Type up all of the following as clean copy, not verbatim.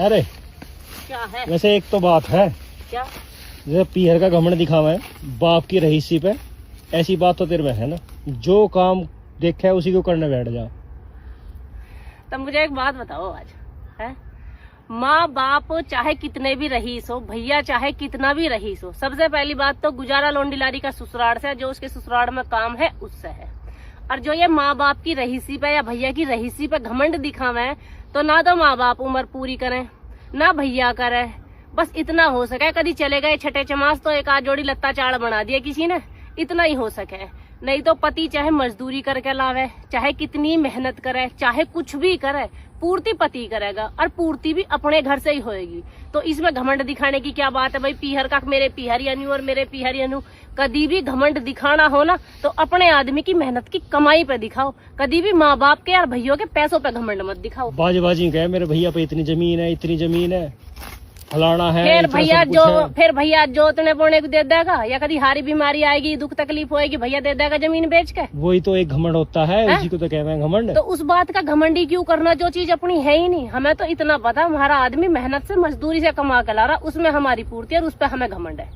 अरे क्या है? वैसे एक तो बात है, क्या? जैसे पीहर का घमंड दिखावा है बाप की रहीसी पे, ऐसी बात तो तेरे में है ना, जो काम देखा है उसी को करने बैठ जा। तब मुझे एक बात बताओ आज, है माँ बाप चाहे कितने भी रहीस हो, भैया चाहे कितना भी रहीस हो, सबसे पहली बात तो गुजारा लोंडी लारी का ससुराल से, जो उसके ससुराल में काम है उससे है। और जो ये माँ बाप की रहीसी पे या भैया की रहीसी पे घमंड दिखावे, तो ना तो माँ बाप उम्र पूरी करें ना भैया करे, बस इतना हो सके कभी चले गए छठे चमास तो एक आध जोड़ी लत्ता चाड़ बना दिया किसी ने, इतना ही हो सके। नहीं तो पति चाहे मजदूरी करके लावे, चाहे कितनी मेहनत करे, चाहे कुछ भी करे, पूर्ति पति करेगा और पूर्ति भी अपने घर से ही होएगी। तो इसमें घमंड दिखाने की क्या बात है भाई? पीहर का मेरे पीहर यानी और मेरे पीहर यानी, कभी भी घमंड दिखाना हो ना तो अपने आदमी की मेहनत की कमाई पे दिखाओ, कभी भी माँ बाप के और भैयों के पैसों पे घमंड मत दिखाओ। बाजी कहे मेरे भैया पे इतनी जमीन है, इतनी जमीन है, फलाना है, फिर भैया जोतने बोने को दे देगा, या कभी हारी बीमारी आएगी, दुख तकलीफ होएगी, भैया दे देगा जमीन बेच के। वही तो एक घमंड होता है, उसी को तो कहते हैं घमंड। तो उस बात का घमंडी क्यों करना जो चीज अपनी है ही नहीं? हमें तो इतना पता हमारा आदमी मेहनत से मजदूरी से कमा के ला रहा, उसमें हमारी पूर्ति और उस पर हमें घमंड है।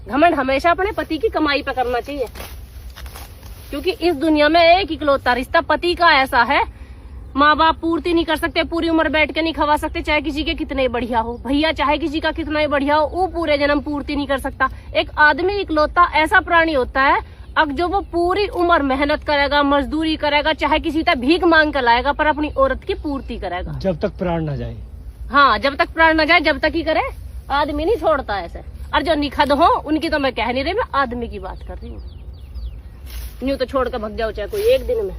घमंड हमेशा अपने पति की कमाई पे करना चाहिए, क्योंकि इस दुनिया में एक इकलौता रिश्ता पति का ऐसा है, माँ बाप पूर्ति नहीं कर सकते, पूरी उम्र बैठ के नहीं खवा सकते, चाहे किसी के कितने बढ़िया हो, भैया चाहे किसी का कितना ही बढ़िया हो, वो पूरे जन्म पूर्ति नहीं कर सकता। एक आदमी इकलौता ऐसा प्राणी होता है, अब जो वो पूरी उम्र मेहनत करेगा, मजदूरी करेगा, चाहे किसी का भीख मांग कर लाएगा, पर अपनी औरत की पूर्ति करेगा जब तक प्राण न जाए। हाँ, जब तक प्राण न जाए जब तक ही करे, आदमी नहीं छोड़ता ऐसे। और जो निखद हो उनकी तो मैं कह नहीं रही, मैं आदमी की बात कर रही हूँ। यूं तो छोड़ कर भग जाओ चाहे कोई एक दिन में।